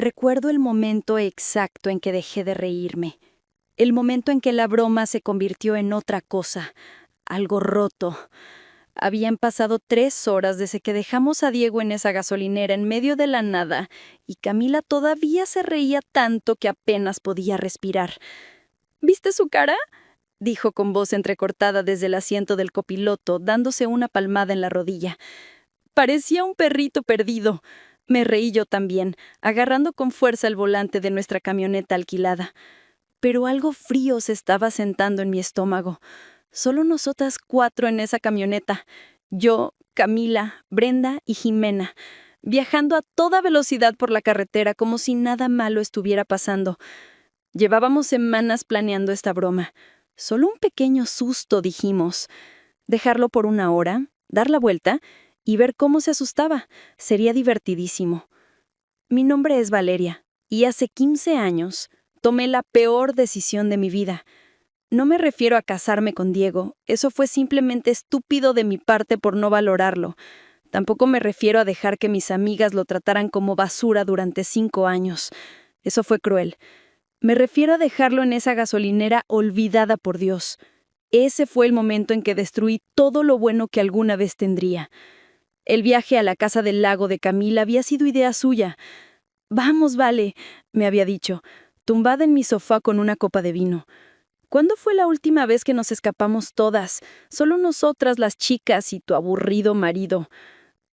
Recuerdo el momento exacto en que dejé de reírme. El momento en que la broma se convirtió en otra cosa, algo roto. Habían pasado 3 horas desde que dejamos a Diego en esa gasolinera en medio de la nada, y Camila todavía se reía tanto que apenas podía respirar. ¿Viste su cara?, dijo con voz entrecortada desde el asiento del copiloto, dándose una palmada en la rodilla. Parecía un perrito perdido. Me reí yo también, agarrando con fuerza el volante de nuestra camioneta alquilada. Pero algo frío se estaba sentando en mi estómago. Solo nosotras 4 en esa camioneta. Yo, Camila, Brenda y Jimena, viajando a toda velocidad por la carretera como si nada malo estuviera pasando. Llevábamos semanas planeando esta broma. Solo un pequeño susto, dijimos. Dejarlo por 1 hora, dar la vuelta y ver cómo se asustaba. Sería divertidísimo. Mi nombre es Valeria, y hace 15 años tomé la peor decisión de mi vida. No me refiero a casarme con Diego, eso fue simplemente estúpido de mi parte por no valorarlo. Tampoco me refiero a dejar que mis amigas lo trataran como basura durante 5 años. Eso fue cruel. Me refiero a dejarlo en esa gasolinera olvidada por Dios. Ese fue el momento en que destruí todo lo bueno que alguna vez tendría. El viaje a la casa del lago de Camila había sido idea suya. «Vamos, Vale», me había dicho, tumbada en mi sofá con una copa de vino. ¿Cuándo fue la última vez que nos escapamos todas? Solo nosotras las chicas y tu aburrido marido.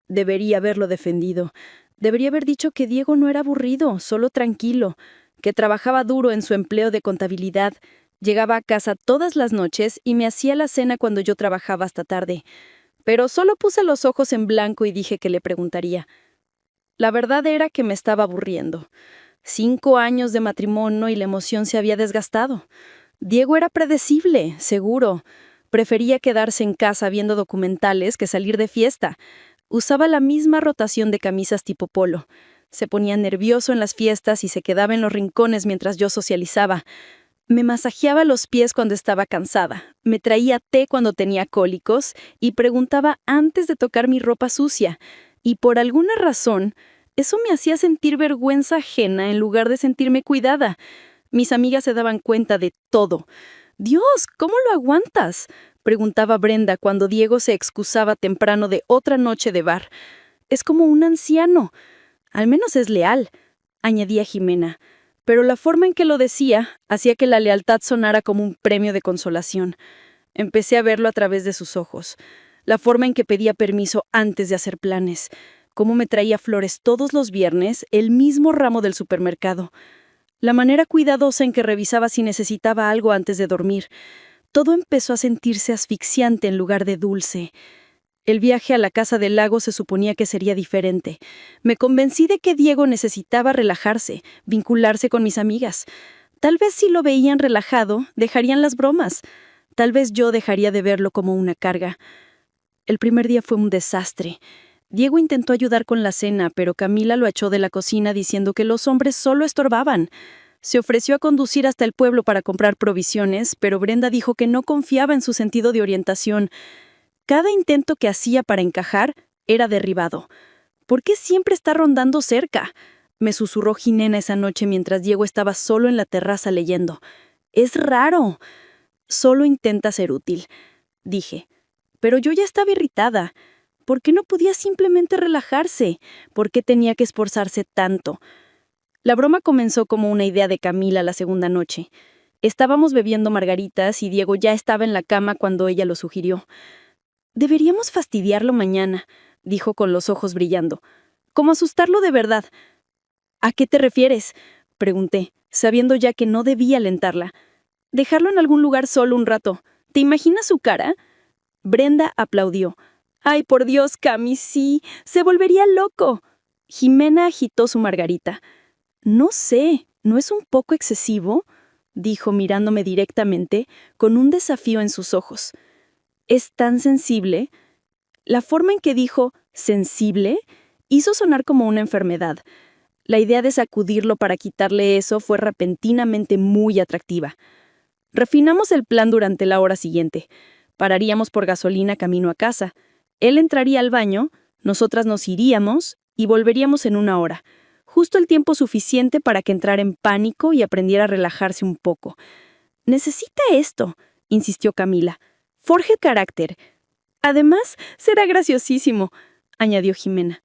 Debería haberlo defendido. Debería haber dicho que Diego no era aburrido, solo tranquilo, que trabajaba duro en su empleo de contabilidad. Llegaba a casa todas las noches y me hacía la cena cuando yo trabajaba hasta tarde. Pero solo puse los ojos en blanco y dije que le preguntaría. La verdad era que me estaba aburriendo. 5 años de matrimonio y la emoción se había desgastado. Diego era predecible, seguro. Prefería quedarse en casa viendo documentales que salir de fiesta. Usaba la misma rotación de camisas tipo polo. Se ponía nervioso en las fiestas y se quedaba en los rincones mientras yo socializaba. Me masajeaba los pies cuando estaba cansada, me traía té cuando tenía cólicos y preguntaba antes de tocar mi ropa sucia. Y por alguna razón, eso me hacía sentir vergüenza ajena en lugar de sentirme cuidada. Mis amigas se daban cuenta de todo. «Dios, ¿cómo lo aguantas?», preguntaba Brenda cuando Diego se excusaba temprano de otra noche de bar. «Es como un anciano. Al menos es leal», añadía Jimena. Pero la forma en que lo decía hacía que la lealtad sonara como un premio de consolación. Empecé a verlo a través de sus ojos. La forma en que pedía permiso antes de hacer planes. Cómo me traía flores todos los viernes, el mismo ramo del supermercado. La manera cuidadosa en que revisaba si necesitaba algo antes de dormir. Todo empezó a sentirse asfixiante en lugar de dulce. El viaje a la casa del lago se suponía que sería diferente. Me convencí de que Diego necesitaba relajarse, vincularse con mis amigas. Tal vez si lo veían relajado, dejarían las bromas. Tal vez yo dejaría de verlo como una carga. El primer día fue un desastre. Diego intentó ayudar con la cena, pero Camila lo echó de la cocina diciendo que los hombres solo estorbaban. Se ofreció a conducir hasta el pueblo para comprar provisiones, pero Brenda dijo que no confiaba en su sentido de orientación. Cada intento que hacía para encajar era derribado. ¿Por qué siempre está rondando cerca?, me susurró Jimena esa noche mientras Diego estaba solo en la terraza leyendo. «Es raro». «Solo intenta ser útil», dije. Pero yo ya estaba irritada. ¿Por qué no podía simplemente relajarse? ¿Por qué tenía que esforzarse tanto? La broma comenzó como una idea de Camila la segunda noche. Estábamos bebiendo margaritas y Diego ya estaba en la cama cuando ella lo sugirió. «Deberíamos fastidiarlo mañana», dijo con los ojos brillando. «Como asustarlo de verdad». «¿A qué te refieres?», pregunté, sabiendo ya que no debía alentarla. «Dejarlo en algún lugar solo un rato. ¿Te imaginas su cara?». Brenda aplaudió. «Ay, por Dios, Cami, sí, se volvería loco». Jimena agitó su margarita. «No sé, ¿no es un poco excesivo?», dijo mirándome directamente, con un desafío en sus ojos. «¿Es tan sensible?». La forma en que dijo «sensible» hizo sonar como una enfermedad. La idea de sacudirlo para quitarle eso fue repentinamente muy atractiva. Refinamos el plan durante la hora siguiente. Pararíamos por gasolina camino a casa. Él entraría al baño, nosotras nos iríamos y volveríamos en 1 hora. justo el tiempo suficiente para que entrara en pánico y aprendiera a relajarse un poco. «Necesita esto», insistió Camila. «Forje carácter. Además, será graciosísimo», añadió Jimena.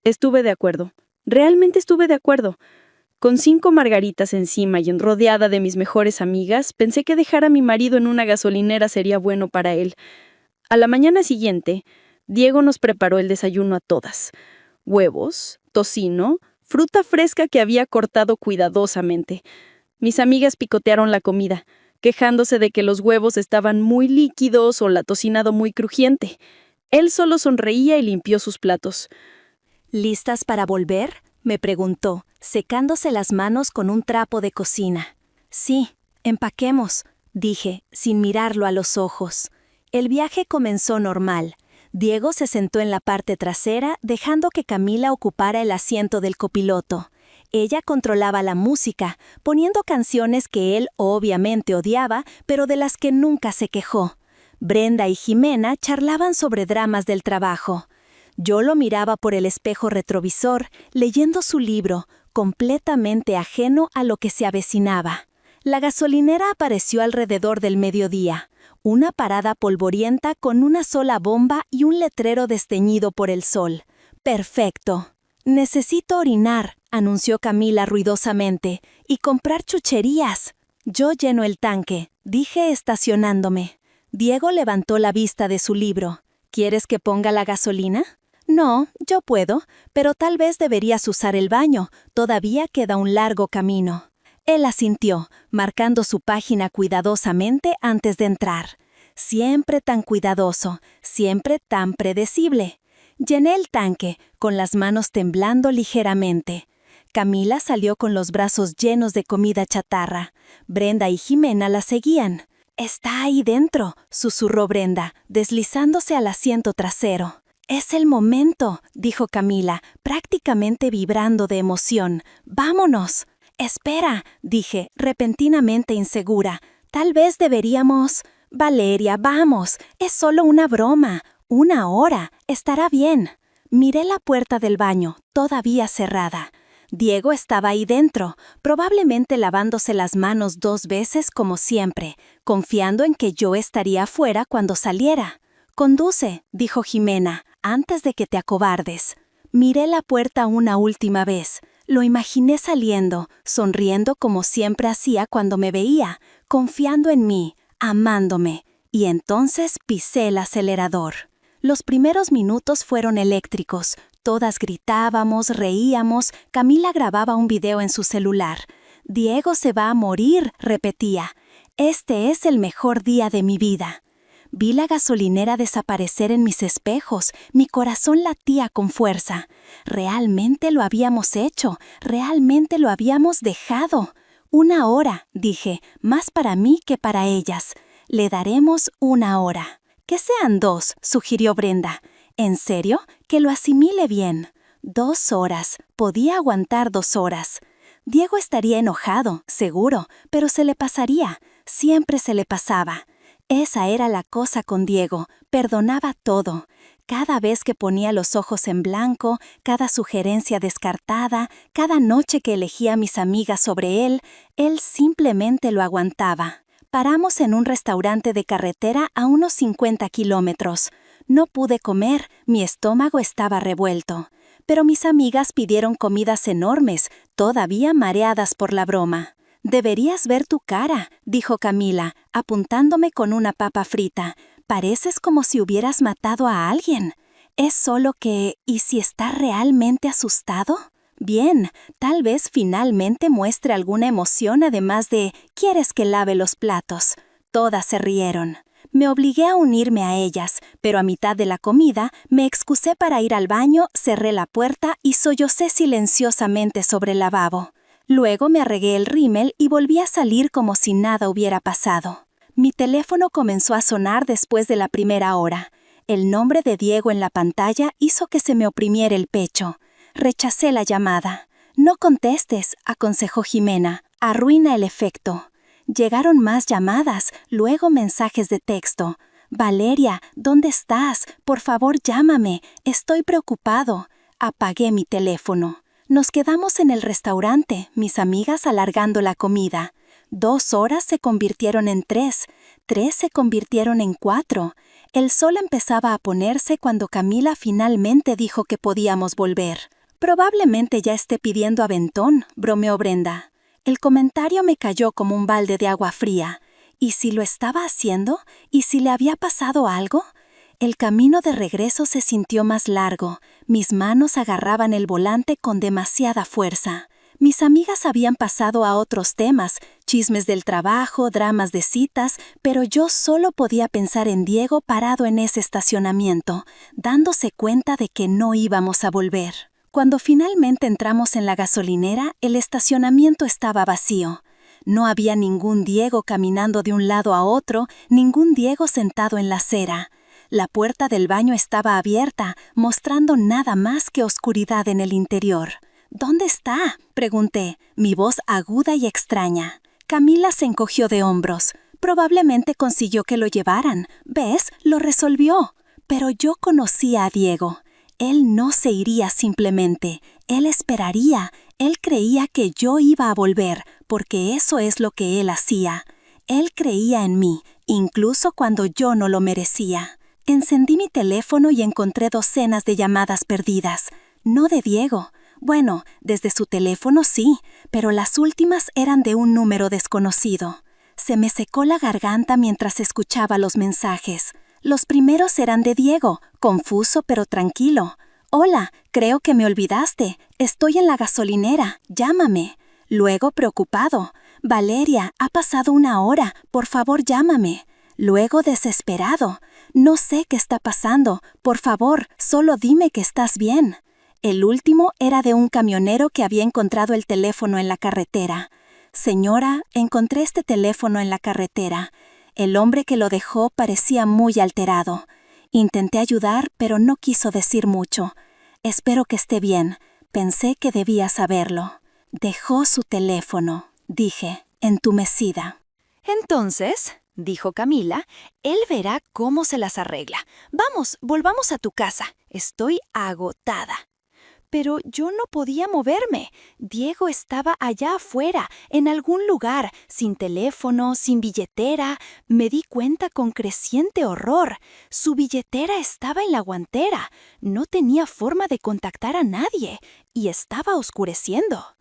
Estuve de acuerdo. Realmente estuve de acuerdo. Con 5 margaritas encima y rodeada de mis mejores amigas, pensé que dejar a mi marido en una gasolinera sería bueno para él. A la mañana siguiente, Diego nos preparó el desayuno a todas. Huevos, tocino, fruta fresca que había cortado cuidadosamente. Mis amigas picotearon la comida, quejándose de que los huevos estaban muy líquidos o la tocinado muy crujiente. Él solo sonreía y limpió sus platos. ¿Listas para volver?, me preguntó, secándose las manos con un trapo de cocina. Sí, empaquemos, dije, sin mirarlo a los ojos. El viaje comenzó normal. Diego se sentó en la parte trasera, dejando que Camila ocupara el asiento del copiloto. Ella controlaba la música, poniendo canciones que él obviamente odiaba, pero de las que nunca se quejó. Brenda y Jimena charlaban sobre dramas del trabajo. Yo lo miraba por el espejo retrovisor, leyendo su libro, completamente ajeno a lo que se avecinaba. La gasolinera apareció alrededor del mediodía. Una parada polvorienta con una sola bomba y un letrero desteñido por el sol. ¡Perfecto! «Necesito orinar», anunció Camila ruidosamente, «y comprar chucherías». «Yo lleno el tanque», dije estacionándome. Diego levantó la vista de su libro. «¿Quieres que ponga la gasolina?» «No, yo puedo, pero tal vez deberías usar el baño. Todavía queda un largo camino». Él asintió, marcando su página cuidadosamente antes de entrar. Siempre tan cuidadoso, siempre tan predecible. Llené el tanque, con las manos temblando ligeramente. Camila salió con los brazos llenos de comida chatarra. Brenda y Jimena la seguían. «Está ahí dentro», susurró Brenda, deslizándose al asiento trasero. «Es el momento», dijo Camila, prácticamente vibrando de emoción. «¡Vámonos!» «Espera», dije, repentinamente insegura. «Tal vez deberíamos...» «Valeria, vamos, es solo una broma. 1 hora, estará bien». Miré la puerta del baño, todavía cerrada. Diego estaba ahí dentro, probablemente lavándose las manos 2 veces como siempre, confiando en que yo estaría afuera cuando saliera. «Conduce», dijo Jimena, «antes de que te acobardes». Miré la puerta una última vez. Lo imaginé saliendo, sonriendo como siempre hacía cuando me veía, confiando en mí, amándome, y entonces pisé el acelerador. Los primeros minutos fueron eléctricos. Todas gritábamos, reíamos. Camila grababa un video en su celular. «Diego se va a morir», repetía. «Este es el mejor día de mi vida». Vi la gasolinera desaparecer en mis espejos. Mi corazón latía con fuerza. Realmente lo habíamos hecho. Realmente lo habíamos dejado. 1 hora, dije, más para mí que para ellas. Le daremos 1 hora. «Que sean 2», sugirió Brenda. «¿En serio? Que lo asimile bien». 2 horas. Podía aguantar 2 horas. Diego estaría enojado, seguro, pero se le pasaría. Siempre se le pasaba. Esa era la cosa con Diego. Perdonaba todo. Cada vez que ponía los ojos en blanco, cada sugerencia descartada, cada noche que elegía a mis amigas sobre él simplemente lo aguantaba. Paramos en un restaurante de carretera a unos 50 kilómetros. No pude comer, mi estómago estaba revuelto. Pero mis amigas pidieron comidas enormes, todavía mareadas por la broma. «Deberías ver tu cara», dijo Camila, apuntándome con una papa frita. «Pareces como si hubieras matado a alguien». «Es solo que... ¿y si estás realmente asustado?» «Bien, tal vez finalmente muestre alguna emoción además de... ¿quieres que lave los platos?» Todas se rieron. Me obligué a unirme a ellas, pero a mitad de la comida me excusé para ir al baño, cerré la puerta y sollocé silenciosamente sobre el lavabo. Luego me arregué el rímel y volví a salir como si nada hubiera pasado. Mi teléfono comenzó a sonar después de la primera hora. El nombre de Diego en la pantalla hizo que se me oprimiera el pecho. Rechacé la llamada. «No contestes», aconsejó Jimena. «Arruina el efecto». Llegaron más llamadas, luego mensajes de texto. «Valeria, ¿dónde estás? Por favor, llámame. Estoy preocupado». Apagué mi teléfono. Nos quedamos en el restaurante, mis amigas alargando la comida. 2 horas se convirtieron en 3, 3 se convirtieron en 4. El sol empezaba a ponerse cuando Camila finalmente dijo que podíamos volver. Probablemente ya esté pidiendo aventón, bromeó Brenda. El comentario me cayó como un balde de agua fría. ¿Y si lo estaba haciendo? ¿Y si le había pasado algo? El camino de regreso se sintió más largo. Mis manos agarraban el volante con demasiada fuerza. Mis amigas habían pasado a otros temas, chismes del trabajo, dramas de citas, pero yo solo podía pensar en Diego parado en ese estacionamiento, dándose cuenta de que no íbamos a volver. Cuando finalmente entramos en la gasolinera, el estacionamiento estaba vacío. No había ningún Diego caminando de un lado a otro, ningún Diego sentado en la acera. La puerta del baño estaba abierta, mostrando nada más que oscuridad en el interior. ¿Dónde está?, pregunté, mi voz aguda y extraña. Camila se encogió de hombros. Probablemente consiguió que lo llevaran. ¿Ves? Lo resolvió. Pero yo conocía a Diego. Él no se iría simplemente. Él esperaría. Él creía que yo iba a volver, porque eso es lo que él hacía. Él creía en mí, incluso cuando yo no lo merecía. Encendí mi teléfono y encontré docenas de llamadas perdidas. No de Diego. Bueno, desde su teléfono sí, pero las últimas eran de un número desconocido. Se me secó la garganta mientras escuchaba los mensajes. Los primeros eran de Diego, confuso pero tranquilo. «Hola, creo que me olvidaste. Estoy en la gasolinera. Llámame». Luego, preocupado. «Valeria, ha pasado 1 hora. Por favor, llámame». Luego, desesperado. «No sé qué está pasando. Por favor, solo dime que estás bien». El último era de un camionero que había encontrado el teléfono en la carretera. «Señora, encontré este teléfono en la carretera». El hombre que lo dejó parecía muy alterado. Intenté ayudar, pero no quiso decir mucho. «Espero que esté bien. Pensé que debía saberlo». «Dejó su teléfono», dije, entumecida. Entonces, dijo Camila, él verá cómo se las arregla. Vamos, volvamos a tu casa. Estoy agotada. Pero yo no podía moverme. Diego estaba allá afuera, en algún lugar, sin teléfono, sin billetera. Me di cuenta con creciente horror. Su billetera estaba en la guantera. No tenía forma de contactar a nadie, y estaba oscureciendo.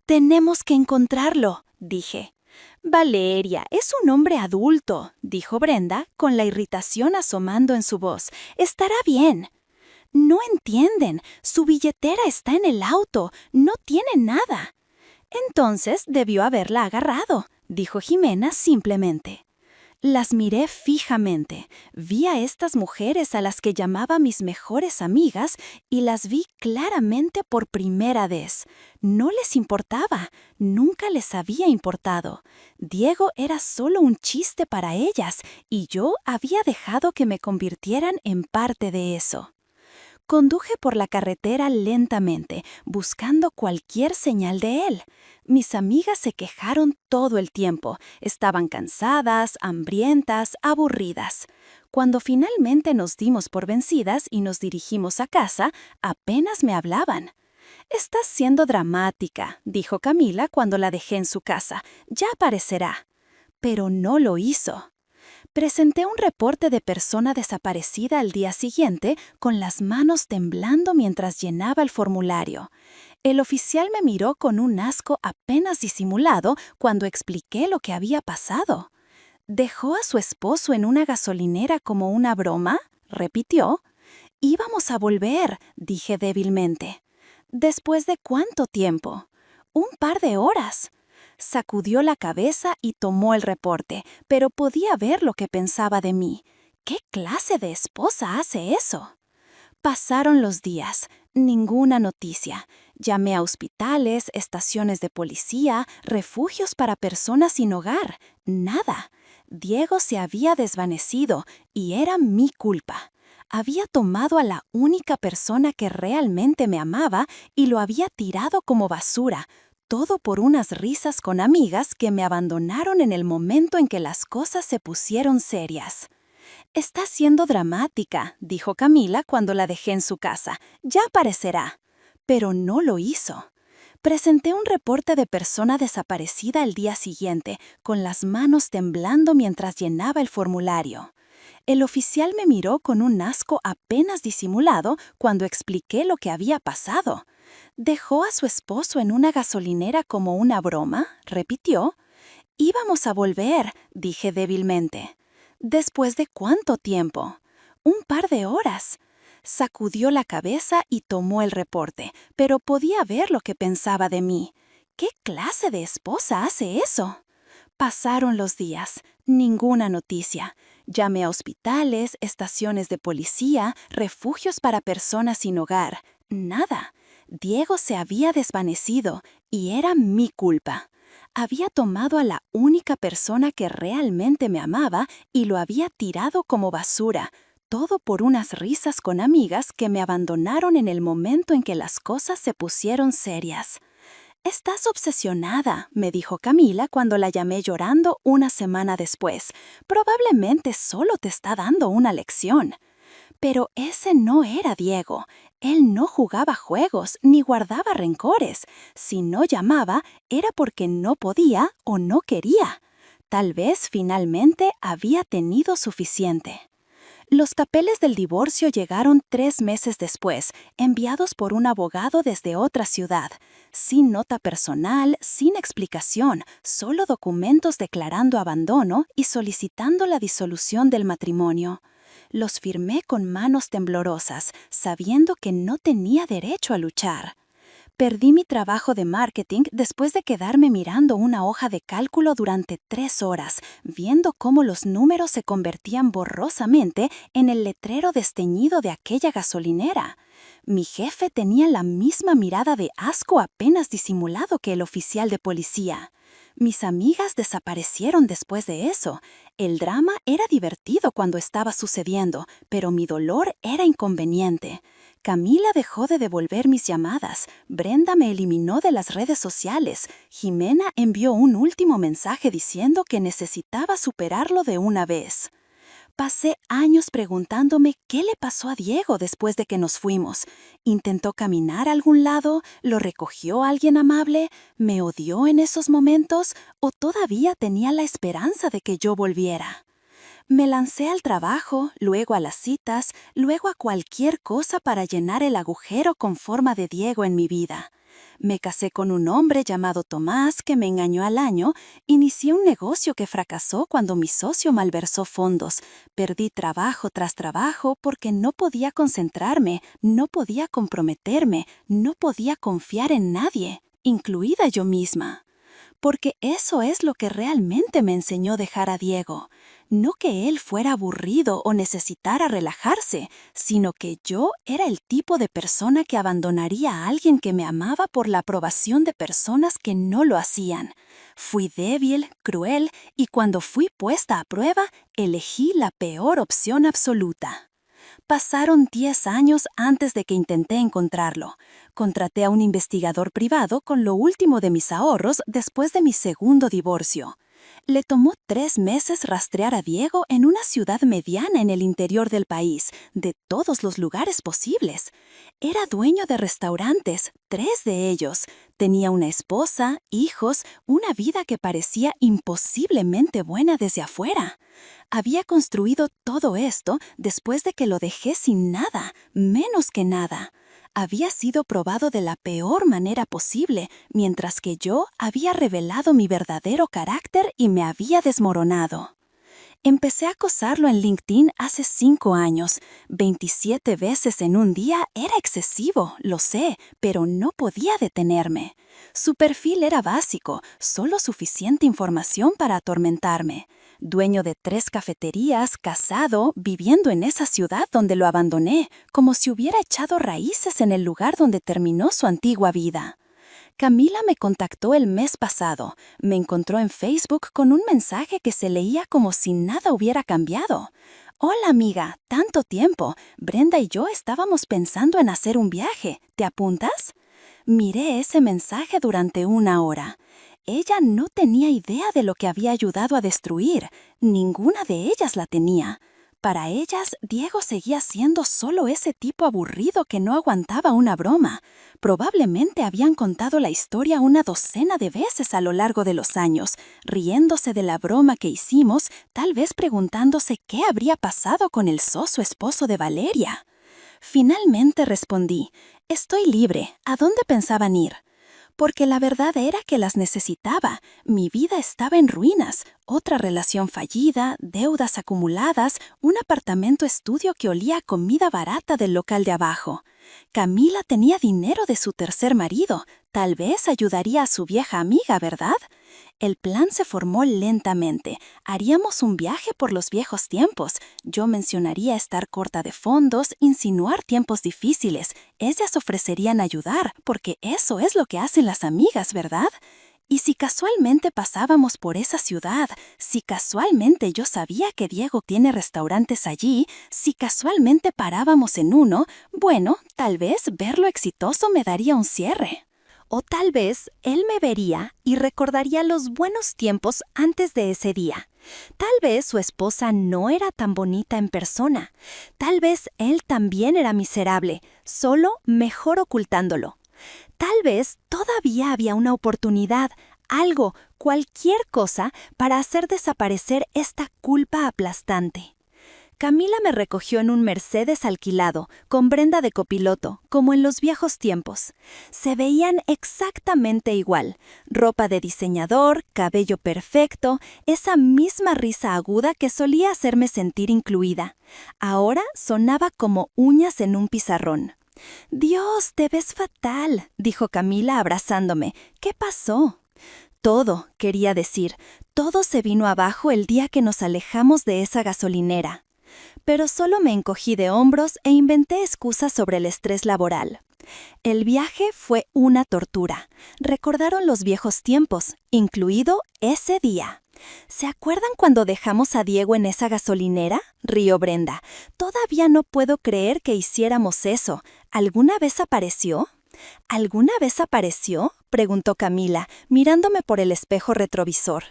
«Tenemos que encontrarlo», dije. «Valeria, es un hombre adulto», dijo Brenda, con la irritación asomando en su voz. «Estará bien». «No entienden. Su billetera está en el auto. No tiene nada». «Entonces debió haberla agarrado», dijo Jimena simplemente. Las miré fijamente. Vi a estas mujeres a las que llamaba mis mejores amigas y las vi claramente por primera vez. No les importaba. Nunca les había importado. Diego era solo un chiste para ellas y yo había dejado que me convirtieran en parte de eso. Conduje por la carretera lentamente, buscando cualquier señal de él. Mis amigas se quejaron todo el tiempo. Estaban cansadas, hambrientas, aburridas. Cuando finalmente nos dimos por vencidas y nos dirigimos a casa, apenas me hablaban. «Estás siendo dramática», dijo Camila cuando la dejé en su casa. «Ya aparecerá». Pero no lo hizo. Presenté un reporte de persona desaparecida al día siguiente con las manos temblando mientras llenaba el formulario. El oficial me miró con un asco apenas disimulado cuando expliqué lo que había pasado. «¿Dejó a su esposo en una gasolinera como una broma?», repitió. «Íbamos a volver», dije débilmente. «¿Después de cuánto tiempo?» «Un par de horas». Sacudió la cabeza y tomó el reporte, pero podía ver lo que pensaba de mí. ¿Qué clase de esposa hace eso? Pasaron los días. Ninguna noticia. Llamé a hospitales, estaciones de policía, refugios para personas sin hogar. Nada. Diego se había desvanecido y era mi culpa. Había tomado a la única persona que realmente me amaba y lo había tirado como basura. Todo por unas risas con amigas que me abandonaron en el momento en que las cosas se pusieron serias. «Está siendo dramática», dijo Camila cuando la dejé en su casa. «Ya aparecerá». pero no lo hizo. Presenté un reporte de persona desaparecida el día siguiente, con las manos temblando mientras llenaba el formulario. El oficial me miró con un asco apenas disimulado cuando expliqué lo que había pasado. ¿Dejó a su esposo en una gasolinera como una broma?, repitió. Íbamos a volver, dije débilmente. ¿Después de cuánto tiempo? Un par de horas. Sacudió la cabeza y tomó el reporte, pero podía ver lo que pensaba de mí. ¿Qué clase de esposa hace eso? Pasaron los días, ninguna noticia. Llamé a hospitales, estaciones de policía, refugios para personas sin hogar. Nada. Diego se había desvanecido y era mi culpa. Había tomado a la única persona que realmente me amaba y lo había tirado como basura, todo por unas risas con amigas que me abandonaron en el momento en que las cosas se pusieron serias. «Estás obsesionada», me dijo Camila cuando la llamé llorando una semana después. «Probablemente solo te está dando una lección». Pero ese no era Diego. Él no jugaba juegos ni guardaba rencores. Si no llamaba, era porque no podía o no quería. Tal vez finalmente había tenido suficiente. Los papeles del divorcio llegaron 3 meses después, enviados por un abogado desde otra ciudad. Sin nota personal, sin explicación, solo documentos declarando abandono y solicitando la disolución del matrimonio. Los firmé con manos temblorosas, sabiendo que no tenía derecho a luchar. Perdí mi trabajo de marketing después de quedarme mirando una hoja de cálculo durante 3 horas, viendo cómo los números se convertían borrosamente en el letrero desteñido de aquella gasolinera. Mi jefe tenía la misma mirada de asco apenas disimulado que el oficial de policía. Mis amigas desaparecieron después de eso. El drama era divertido cuando estaba sucediendo, pero mi dolor era inconveniente. Camila dejó de devolver mis llamadas, Brenda me eliminó de las redes sociales, Jimena envió un último mensaje diciendo que necesitaba superarlo de una vez. Pasé años preguntándome qué le pasó a Diego después de que nos fuimos. ¿Intentó caminar a algún lado? ¿Lo recogió alguien amable? ¿Me odió en esos momentos? ¿O todavía tenía la esperanza de que yo volviera? Me lancé al trabajo, luego a las citas, luego a cualquier cosa para llenar el agujero con forma de Diego en mi vida. Me casé con un hombre llamado Tomás que me engañó al año, inicié un negocio que fracasó cuando mi socio malversó fondos, perdí trabajo tras trabajo porque no podía concentrarme, no podía comprometerme, no podía confiar en nadie, incluida yo misma. Porque eso es lo que realmente me enseñó dejar a Diego. No que él fuera aburrido o necesitara relajarse, sino que yo era el tipo de persona que abandonaría a alguien que me amaba por la aprobación de personas que no lo hacían. Fui débil, cruel, y cuando fui puesta a prueba, elegí la peor opción absoluta. Pasaron 10 años antes de que intenté encontrarlo. Contraté a un investigador privado con lo último de mis ahorros después de mi segundo divorcio. Le tomó 3 meses rastrear a Diego en una ciudad mediana en el interior del país, de todos los lugares posibles. Era dueño de restaurantes, 3 de ellos. Tenía una esposa, hijos, una vida que parecía imposiblemente buena desde afuera. Había construido todo esto después de que lo dejé sin nada, menos que nada. Había sido probado de la peor manera posible, mientras que yo había revelado mi verdadero carácter y me había desmoronado. Empecé a acosarlo en LinkedIn hace 5 años. 27 veces en un día era excesivo, lo sé, pero no podía detenerme. Su perfil era básico, solo suficiente información para atormentarme. Dueño de 3 cafeterías, casado, viviendo en esa ciudad donde lo abandoné, como si hubiera echado raíces en el lugar donde terminó su antigua vida. Camila me contactó el mes pasado. Me encontró en Facebook con un mensaje que se leía como si nada hubiera cambiado. «Hola amiga, tanto tiempo. Brenda y yo estábamos pensando en hacer un viaje. ¿Te apuntas?» Miré ese mensaje durante 1 hora. Ella no tenía idea de lo que había ayudado a destruir. Ninguna de ellas la tenía. Para ellas, Diego seguía siendo solo ese tipo aburrido que no aguantaba una broma. Probablemente habían contado la historia una docena de veces a lo largo de los años, riéndose de la broma que hicimos, tal vez preguntándose qué habría pasado con el soso esposo de Valeria. Finalmente respondí, «Estoy libre. ¿A dónde pensaban ir?» Porque la verdad era que las necesitaba. Mi vida estaba en ruinas, otra relación fallida, deudas acumuladas, un apartamento estudio que olía a comida barata del local de abajo. Camila tenía dinero de su tercer marido, tal vez ayudaría a su vieja amiga, ¿verdad? El plan se formó lentamente. Haríamos un viaje por los viejos tiempos. Yo mencionaría estar corta de fondos, insinuar tiempos difíciles. Ellas ofrecerían ayudar, porque eso es lo que hacen las amigas, ¿verdad? Y si casualmente pasábamos por esa ciudad, si casualmente yo sabía que Diego tiene restaurantes allí, si casualmente parábamos en uno, bueno, tal vez verlo exitoso me daría un cierre. O tal vez él me vería y recordaría los buenos tiempos antes de ese día. Tal vez su esposa no era tan bonita en persona. Tal vez él también era miserable, solo mejor ocultándolo. Tal vez todavía había una oportunidad, algo, cualquier cosa, para hacer desaparecer esta culpa aplastante. Camila me recogió en un Mercedes alquilado, con Brenda de copiloto, como en los viejos tiempos. Se veían exactamente igual. Ropa de diseñador, cabello perfecto, esa misma risa aguda que solía hacerme sentir incluida. Ahora sonaba como uñas en un pizarrón. «Dios, te ves fatal», dijo Camila abrazándome. «¿Qué pasó?» Todo, quería decir, todo se vino abajo el día que nos alejamos de esa gasolinera. Pero solo me encogí de hombros e inventé excusas sobre el estrés laboral. El viaje fue una tortura. Recordaron los viejos tiempos, incluido ese día. ¿Se acuerdan cuando dejamos a Diego en esa gasolinera?, rió Brenda. Todavía no puedo creer que hiciéramos eso. ¿Alguna vez apareció? ¿Alguna vez apareció?, preguntó Camila, mirándome por el espejo retrovisor.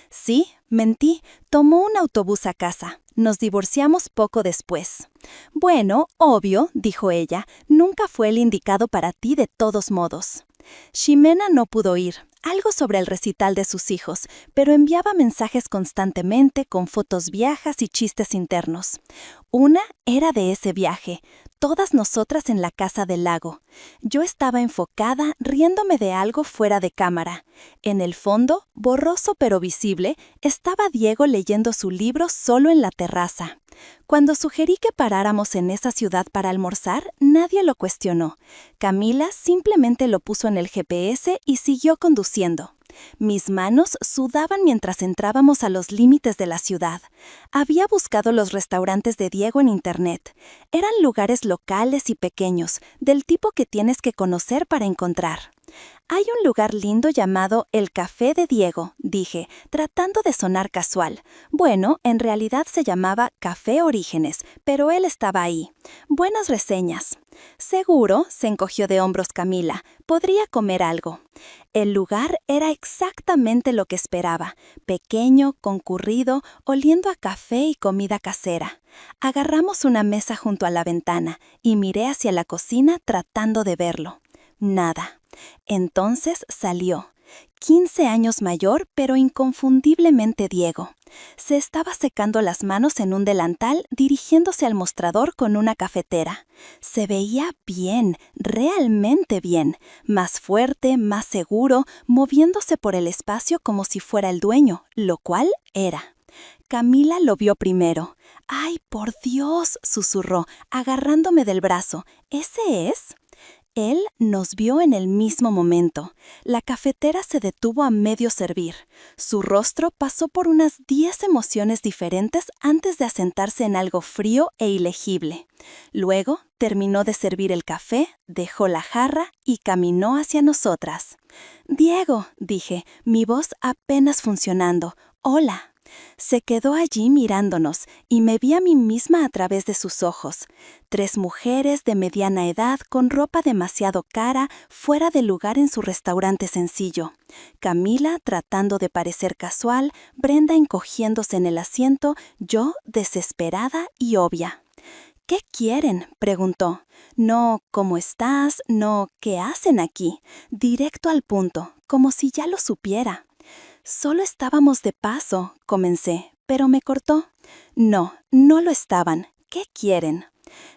Sí, mentí. Tomó un autobús a casa. Nos divorciamos poco después. Bueno, obvio, dijo ella, nunca fue el indicado para ti de todos modos. Ximena no pudo ir, algo sobre el recital de sus hijos, pero enviaba mensajes constantemente con fotos viejas y chistes internos. Una era de ese viaje, todas nosotras en la casa del lago. Yo estaba enfocada, riéndome de algo fuera de cámara. En el fondo, borroso pero visible, estaba Diego leyendo su libro solo en la terraza. Cuando sugerí que paráramos en esa ciudad para almorzar, nadie lo cuestionó. Camila simplemente lo puso en el GPS y siguió conduciendo. Mis manos sudaban mientras entrábamos a los límites de la ciudad. Había buscado los restaurantes de Diego en internet. Eran lugares locales y pequeños, del tipo que tienes que conocer para encontrar. Hay un lugar lindo llamado El Café de Diego, dije, tratando de sonar casual. Bueno, en realidad se llamaba Café Orígenes, pero él estaba ahí. Buenas reseñas. Seguro, se encogió de hombros Camila, podría comer algo. El lugar era exactamente lo que esperaba, pequeño, concurrido, oliendo a café y comida casera. Agarramos una mesa junto a la ventana y miré hacia la cocina tratando de verlo. Nada. Entonces salió. 15 años mayor, pero inconfundiblemente Diego. Se estaba secando las manos en un delantal, dirigiéndose al mostrador con una cafetera. Se veía bien, realmente bien, más fuerte, más seguro, moviéndose por el espacio como si fuera el dueño, lo cual era. Camila lo vio primero. «¡Ay, por Dios!», susurró, agarrándome del brazo. «¿Ese es?». Él nos vio en el mismo momento. La cafetera se detuvo a medio servir. Su rostro pasó por unas 10 emociones diferentes antes de asentarse en algo frío e ilegible. Luego terminó de servir el café, dejó la jarra y caminó hacia nosotras. «Diego», dije, mi voz apenas funcionando. «Hola». Se quedó allí mirándonos y me vi a mí misma a través de sus ojos. 3 mujeres de mediana edad con ropa demasiado cara, fuera de lugar en su restaurante sencillo. Camila tratando de parecer casual, Brenda encogiéndose en el asiento, yo desesperada y obvia. «¿Qué quieren?», preguntó. No, ¿cómo estás? No, ¿qué hacen aquí? Directo al punto, como si ya lo supiera. Solo estábamos de paso, comencé, pero me cortó. No, no lo estaban. ¿Qué quieren?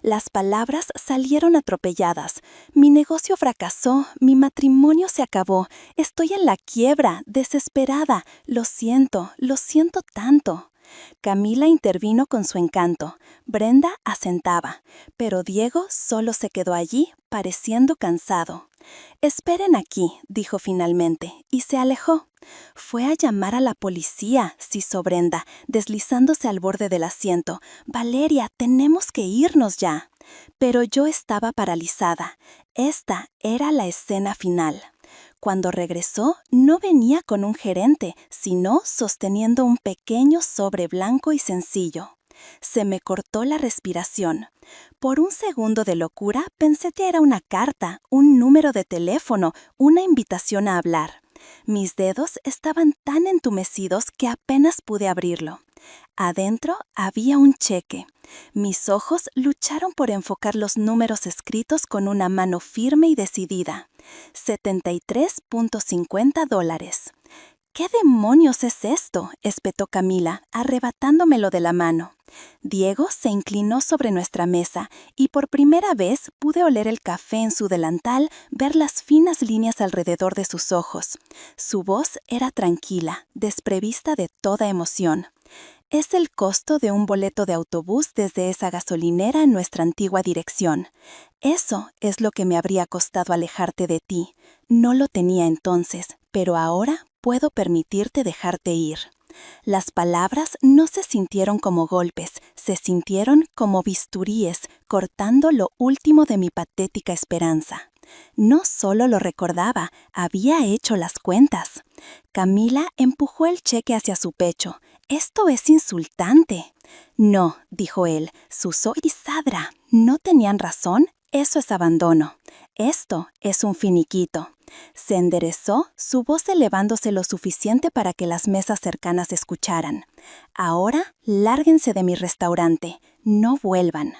Las palabras salieron atropelladas. Mi negocio fracasó, mi matrimonio se acabó. Estoy en la quiebra, desesperada. Lo siento tanto. Camila intervino con su encanto. Brenda asentaba, pero Diego solo se quedó allí, pareciendo cansado. «Esperen aquí», dijo finalmente, y se alejó. Fue a llamar a la policía, sisó Brenda, deslizándose al borde del asiento. «Valeria, tenemos que irnos ya». Pero yo estaba paralizada. Esta era la escena final. Cuando regresó, no venía con un gerente, sino sosteniendo un pequeño sobre blanco y sencillo. Se me cortó la respiración. Por un segundo de locura pensé que era una carta, un número de teléfono, una invitación a hablar. Mis dedos estaban tan entumecidos que apenas pude abrirlo. Adentro había un cheque. Mis ojos lucharon por enfocar los números escritos con una mano firme y decidida. $73.50. «¿Qué demonios es esto?», espetó Camila, arrebatándomelo de la mano. Diego se inclinó sobre nuestra mesa y por primera vez pude oler el café en su delantal, ver las finas líneas alrededor de sus ojos. Su voz era tranquila, desprevista de toda emoción. «Es el costo de un boleto de autobús desde esa gasolinera en nuestra antigua dirección. Eso es lo que me habría costado alejarte de ti. No lo tenía entonces, pero ahora puedo permitirte dejarte ir». Las palabras no se sintieron como golpes, se sintieron como bisturíes, cortando lo último de mi patética esperanza. No solo lo recordaba, había hecho las cuentas. Camila empujó el cheque hacia su pecho. «Esto es insultante». «No», dijo él, «Suso y Sadra, ¿no tenían razón? Eso es abandono. Esto es un finiquito». Se enderezó, su voz elevándose lo suficiente para que las mesas cercanas escucharan. «Ahora, lárguense de mi restaurante. No vuelvan».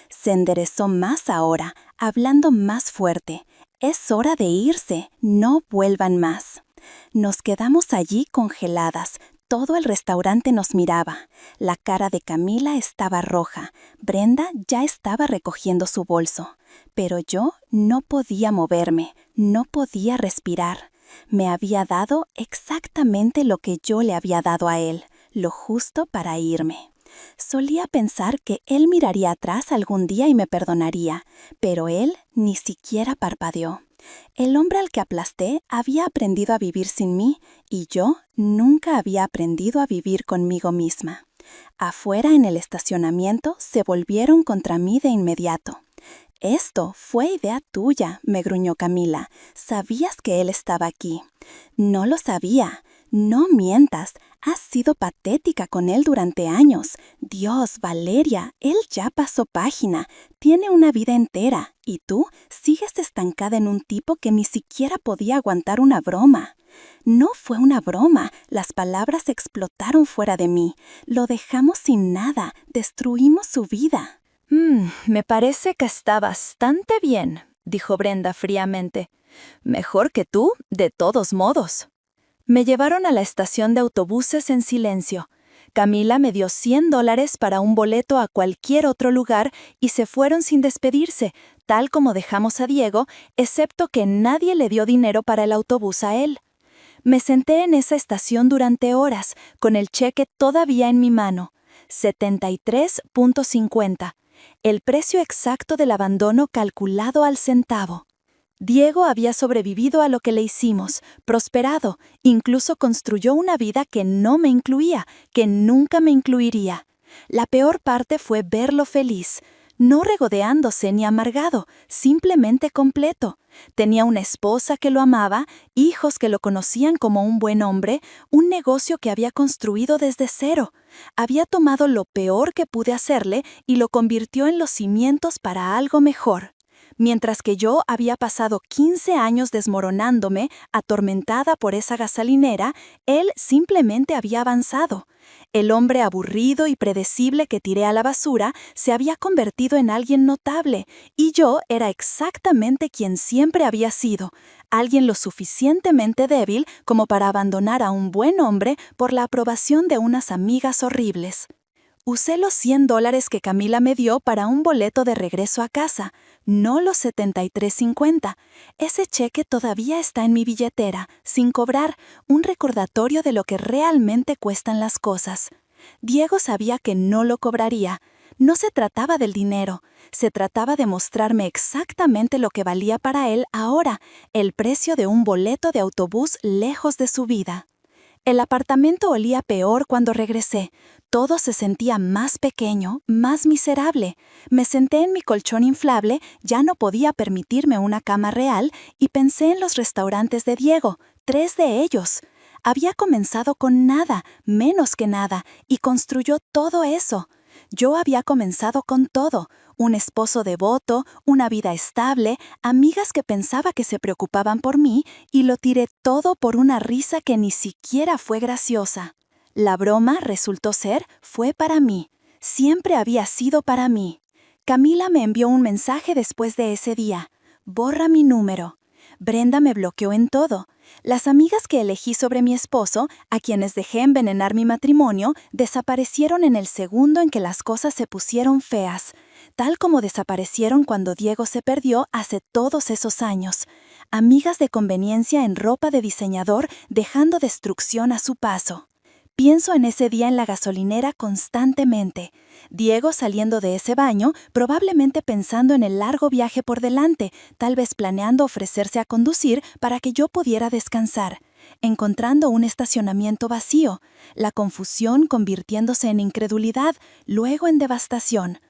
Se enderezó más ahora, hablando más fuerte. «Es hora de irse. No vuelvan más». Nos quedamos allí congeladas. Todo el restaurante nos miraba. La cara de Camila estaba roja. Brenda ya estaba recogiendo su bolso. Pero yo no podía moverme, no podía respirar. Me había dado exactamente lo que yo le había dado a él, lo justo para irme. Solía pensar que él miraría atrás algún día y me perdonaría, pero él ni siquiera parpadeó. El hombre al que aplasté había aprendido a vivir sin mí y yo nunca había aprendido a vivir conmigo misma. Afuera en el estacionamiento se volvieron contra mí de inmediato. «Esto fue idea tuya», me gruñó Camila. «Sabías que él estaba aquí». «No lo sabía». «No mientas. Has sido patética con él durante años. Dios, Valeria, él ya pasó página. Tiene una vida entera. Y tú sigues estancada en un tipo que ni siquiera podía aguantar una broma». No fue una broma. Las palabras explotaron fuera de mí. Lo dejamos sin nada. Destruimos su vida. Me parece que está bastante bien», dijo Brenda fríamente. «Mejor que tú, de todos modos». Me llevaron a la estación de autobuses en silencio. Camila me dio $100 para un boleto a cualquier otro lugar y se fueron sin despedirse, tal como dejamos a Diego, excepto que nadie le dio dinero para el autobús a él. Me senté en esa estación durante horas, con el cheque todavía en mi mano. $73.50. El precio exacto del abandono calculado al centavo. Diego había sobrevivido a lo que le hicimos, prosperado, incluso construyó una vida que no me incluía, que nunca me incluiría. La peor parte fue verlo feliz. no regodeándose ni amargado, simplemente completo. Tenía una esposa que lo amaba, hijos que lo conocían como un buen hombre, un negocio que había construido desde cero. Había tomado lo peor que pude hacerle y lo convirtió en los cimientos para algo mejor. Mientras que yo había pasado 15 años desmoronándome, atormentada por esa gasolinera, él simplemente había avanzado. El hombre aburrido y predecible que tiré a la basura se había convertido en alguien notable, y yo era exactamente quien siempre había sido, alguien lo suficientemente débil como para abandonar a un buen hombre por la aprobación de unas amigas horribles. Usé los $100 que Camila me dio para un boleto de regreso a casa, no los $73.50. Ese cheque todavía está en mi billetera, sin cobrar, un recordatorio de lo que realmente cuestan las cosas. Diego sabía que no lo cobraría. No se trataba del dinero, se trataba de mostrarme exactamente lo que valía para él ahora, el precio de un boleto de autobús lejos de su vida. El apartamento olía peor cuando regresé. Todo se sentía más pequeño, más miserable. Me senté en mi colchón inflable, ya no podía permitirme una cama real, y pensé en los restaurantes de Diego, 3 de ellos. Había comenzado con nada, menos que nada, y construyó todo eso. Yo había comenzado con todo, un esposo devoto, una vida estable, amigas que pensaba que se preocupaban por mí, y lo tiré todo por una risa que ni siquiera fue graciosa. La broma, fue para mí. Siempre había sido para mí. Camila me envió un mensaje después de ese día. Borra mi número. Brenda me bloqueó en todo. Las amigas que elegí sobre mi esposo, a quienes dejé envenenar mi matrimonio, desaparecieron en el segundo en que las cosas se pusieron feas, tal como desaparecieron cuando Diego se perdió hace todos esos años. Amigas de conveniencia en ropa de diseñador, dejando destrucción a su paso. Pienso en ese día en la gasolinera constantemente. Diego saliendo de ese baño, probablemente pensando en el largo viaje por delante, tal vez planeando ofrecerse a conducir para que yo pudiera descansar. Encontrando un estacionamiento vacío, la confusión convirtiéndose en incredulidad, luego en devastación.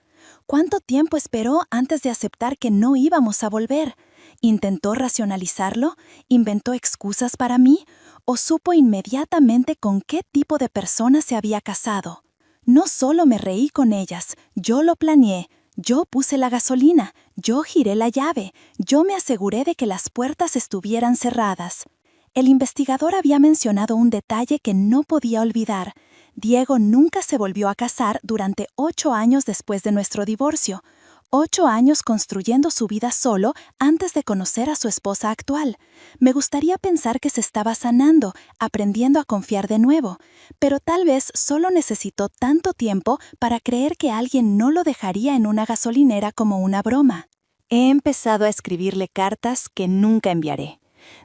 ¿Cuánto tiempo esperó antes de aceptar que no íbamos a volver? ¿Intentó racionalizarlo? ¿Inventó excusas para mí? ¿O supo inmediatamente con qué tipo de persona se había casado? No solo me reí con ellas, yo lo planeé, yo puse la gasolina, yo giré la llave, yo me aseguré de que las puertas estuvieran cerradas. El investigador había mencionado un detalle que no podía olvidar. Diego nunca se volvió a casar durante 8 años después de nuestro divorcio. 8 años construyendo su vida solo antes de conocer a su esposa actual. Me gustaría pensar que se estaba sanando, aprendiendo a confiar de nuevo, pero tal vez solo necesitó tanto tiempo para creer que alguien no lo dejaría en una gasolinera como una broma. He empezado a escribirle cartas que nunca enviaré.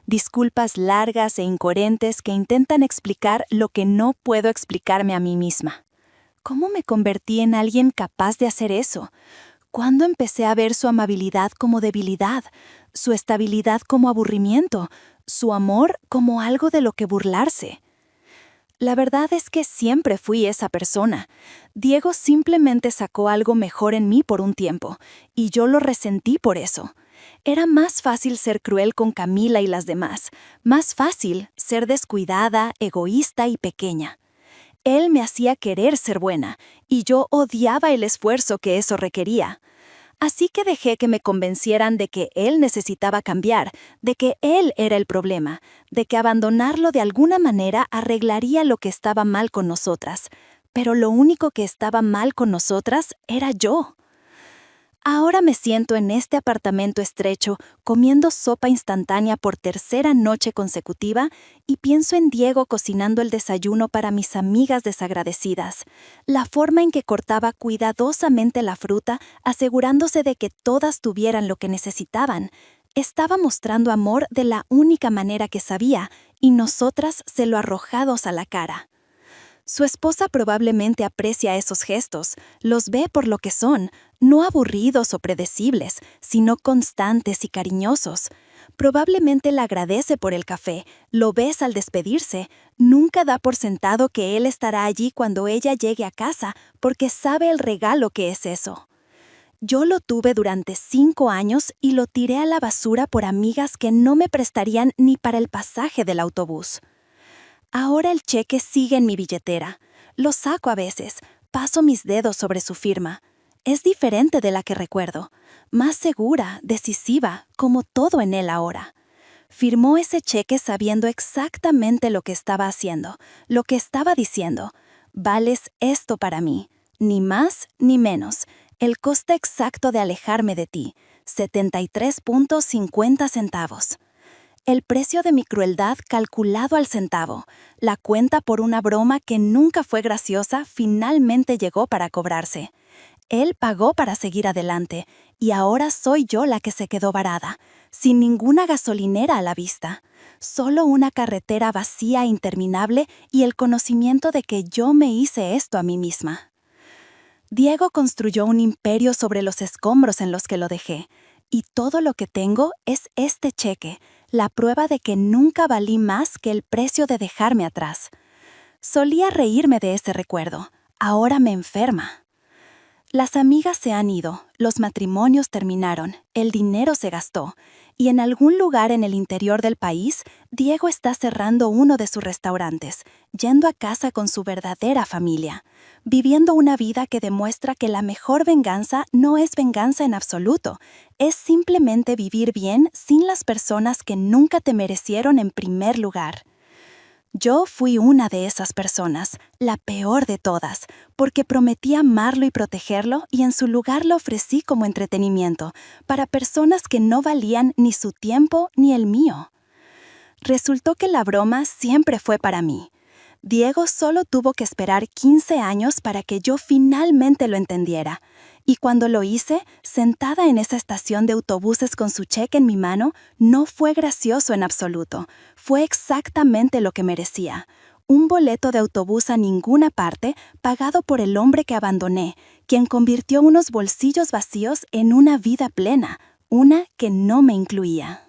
Disculpas largas e incoherentes que intentan explicar lo que no puedo explicarme a mí misma. ¿Cómo me convertí en alguien capaz de hacer eso? ¿Cuándo empecé a ver su amabilidad como debilidad, su estabilidad como aburrimiento, su amor como algo de lo que burlarse? La verdad es que siempre fui esa persona. Diego simplemente sacó algo mejor en mí por un tiempo, y yo lo resentí por eso. Era más fácil ser cruel con Camila y las demás, más fácil ser descuidada, egoísta y pequeña. Él me hacía querer ser buena, y yo odiaba el esfuerzo que eso requería. Así que dejé que me convencieran de que él necesitaba cambiar, de que él era el problema, de que abandonarlo de alguna manera arreglaría lo que estaba mal con nosotras. Pero lo único que estaba mal con nosotras era yo. Ahora me siento en este apartamento estrecho, comiendo sopa instantánea por tercera noche consecutiva, y pienso en Diego cocinando el desayuno para mis amigas desagradecidas. La forma en que cortaba cuidadosamente la fruta, asegurándose de que todas tuvieran lo que necesitaban. Estaba mostrando amor de la única manera que sabía, y nosotras se lo arrojados a la cara. Su esposa probablemente aprecia esos gestos, los ve por lo que son, no aburridos o predecibles, sino constantes y cariñosos. Probablemente le agradece por el café, lo besa al despedirse, nunca da por sentado que él estará allí cuando ella llegue a casa, porque sabe el regalo que es eso. Yo lo tuve durante 5 años y lo tiré a la basura por amigas que no me prestarían ni para el pasaje del autobús. Ahora el cheque sigue en mi billetera. Lo saco a veces, paso mis dedos sobre su firma. Es diferente de la que recuerdo, más segura, decisiva, como todo en él ahora. Firmó ese cheque sabiendo exactamente lo que estaba haciendo, lo que estaba diciendo. Vales esto para mí, ni más ni menos. El coste exacto de alejarme de ti, 73.50 centavos. El precio de mi crueldad calculado al centavo. La cuenta por una broma que nunca fue graciosa finalmente llegó para cobrarse. Él pagó para seguir adelante, y ahora soy yo la que se quedó varada, sin ninguna gasolinera a la vista. Solo una carretera vacía e interminable y el conocimiento de que yo me hice esto a mí misma. Diego construyó un imperio sobre los escombros en los que lo dejé, y todo lo que tengo es este cheque, la prueba de que nunca valí más que el precio de dejarme atrás. Solía reírme de ese recuerdo, ahora me enferma. Las amigas se han ido, los matrimonios terminaron, el dinero se gastó, y en algún lugar en el interior del país, Diego está cerrando uno de sus restaurantes, yendo a casa con su verdadera familia, viviendo una vida que demuestra que la mejor venganza no es venganza en absoluto, es simplemente vivir bien sin las personas que nunca te merecieron en primer lugar. Yo fui una de esas personas, la peor de todas, porque prometí amarlo y protegerlo y en su lugar lo ofrecí como entretenimiento para personas que no valían ni su tiempo ni el mío. Resultó que la broma siempre fue para mí. Diego solo tuvo que esperar 15 años para que yo finalmente lo entendiera. Y cuando lo hice, sentada en esa estación de autobuses con su cheque en mi mano, no fue gracioso en absoluto. Fue exactamente lo que merecía. Un boleto de autobús a ninguna parte pagado por el hombre que abandoné, quien convirtió unos bolsillos vacíos en una vida plena, una que no me incluía.